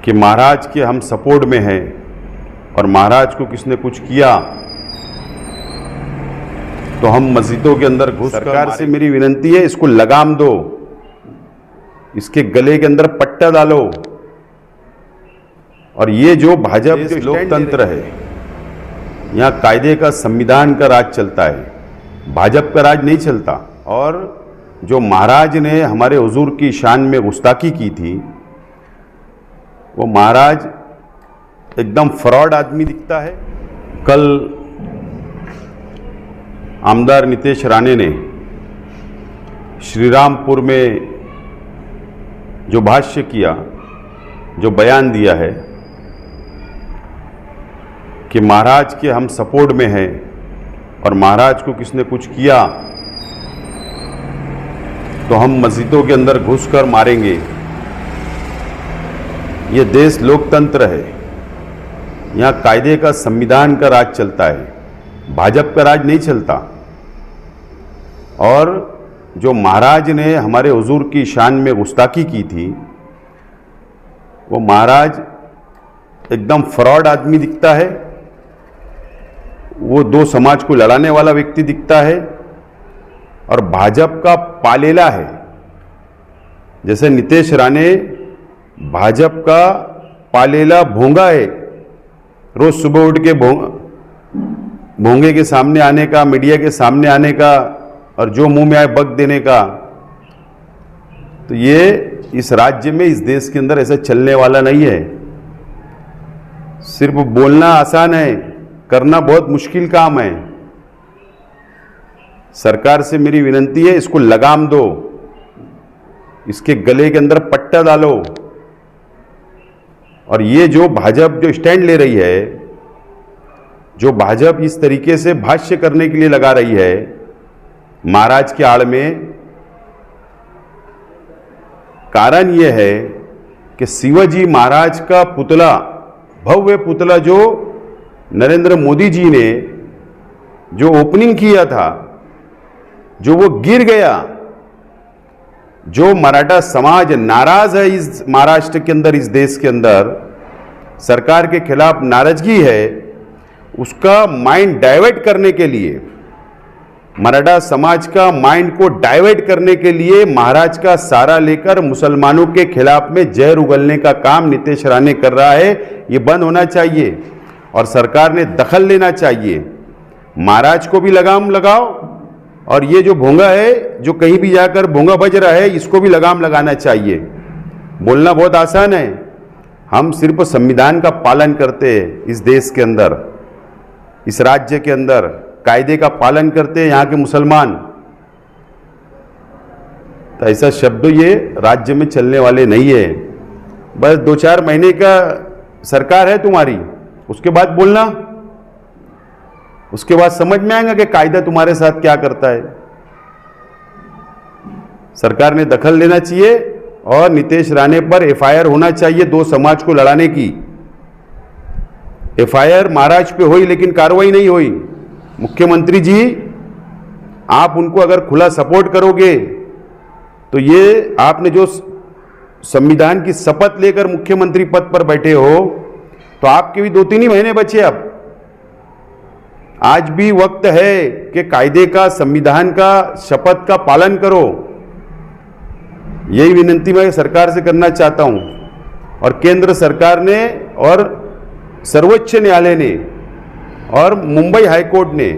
कि महाराज के हम सपोर्ट में हैं और महाराज को किसने कुछ किया तो हम मस्जिदों के अंदर घुस। सरकार से मेरी विनती है, इसको लगाम दो, इसके गले के अंदर पट्टा डालो। और ये जो भाजपा जो लोकतंत्र है, यहाँ कायदे का, संविधान का राज चलता है, भाजपा का राज नहीं चलता। और जो महाराज ने हमारे हुजूर की शान में गुस्ताखी की थी, वो महाराज एकदम फ्रॉड आदमी दिखता है। कल आमदार नितेश राणे ने श्रीरामपुर में जो भाष्य किया, जो बयान दिया है कि महाराज के हम सपोर्ट में हैं और महाराज को किसने कुछ किया तो हम मस्जिदों के अंदर घुसकर मारेंगे। ये देश लोकतंत्र है, यहाँ कायदे का, संविधान का राज चलता है, भाजपा का राज नहीं चलता। और जो महाराज ने हमारे हुजूर की शान में गुस्ताखी की थी, वो महाराज एकदम फ्रॉड आदमी दिखता है। वो दो समाज को लड़ाने वाला व्यक्ति दिखता है और भाजपा का पालेला है। जैसे नितेश राणे भाजपा का पालेला भोंगा है, रोज सुबह उठ के भोंगे के सामने आने का, मीडिया के सामने आने का और जो मुंह में आए बक देने का। तो ये इस राज्य में, इस देश के अंदर ऐसा चलने वाला नहीं है। सिर्फ बोलना आसान है, करना बहुत मुश्किल काम है। सरकार से मेरी विनती है, इसको लगाम दो, इसके गले के अंदर पट्टा डालो। और ये जो भाजपा जो स्टैंड ले रही है, जो भाजपा इस तरीके से भाष्य करने के लिए लगा रही है महाराज के आड़ में, कारण यह है कि शिवाजी महाराज का पुतला, भव्य पुतला जो नरेंद्र मोदी जी ने जो ओपनिंग किया था, जो वो गिर गया, जो मराठा समाज नाराज है इस महाराष्ट्र के अंदर, इस देश के अंदर सरकार के खिलाफ नाराजगी है, उसका माइंड डाइवर्ट करने के लिए, मराठा समाज का माइंड को डाइवर्ट करने के लिए महाराज का सहारा लेकर मुसलमानों के खिलाफ में जहर उगलने का काम नितेश राणे कर रहा है। ये बंद होना चाहिए और सरकार ने दखल लेना चाहिए। महाराज को भी लगाम लगाओ और ये जो भोंगा है, जो कहीं भी जाकर भोंगा बज रहा है, इसको भी लगाम लगाना चाहिए। बोलना बहुत आसान है, हम सिर्फ संविधान का पालन करते हैं इस देश के अंदर, इस राज्य के अंदर कायदे का पालन करते हैं यहाँ के मुसलमान। तो ऐसा शब्द ये राज्य में चलने वाले नहीं है। बस 2-4 महीने का सरकार है तुम्हारी, उसके बाद बोलना, उसके बाद समझ में आएगा कि कायदा तुम्हारे साथ क्या करता है। सरकार ने दखल लेना चाहिए और नितेश राणे पर एफआईआर होना चाहिए, दो समाज को लड़ाने की। एफआईआर महाराज पे हुई लेकिन कार्रवाई नहीं हुई। मुख्यमंत्री जी, आप उनको अगर खुला सपोर्ट करोगे तो ये आपने जो संविधान की शपथ लेकर मुख्यमंत्री पद पर बैठे हो, तो आपके भी 2-3 ही महीने बचे। अब आज भी वक्त है कि कायदे का, संविधान का, शपथ का पालन करो। यही विनती मैं सरकार से करना चाहता हूं। और केंद्र सरकार ने और सर्वोच्च न्यायालय ने और मुंबई हाईकोर्ट ने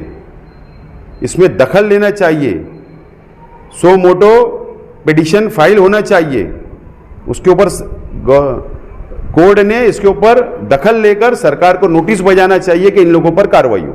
इसमें दखल लेना चाहिए। सो मोटो पिटीशन फाइल होना चाहिए, उसके ऊपर कोर्ट ने इसके ऊपर दखल लेकर सरकार को नोटिस बजाना चाहिए कि इन लोगों पर कार्रवाई हो।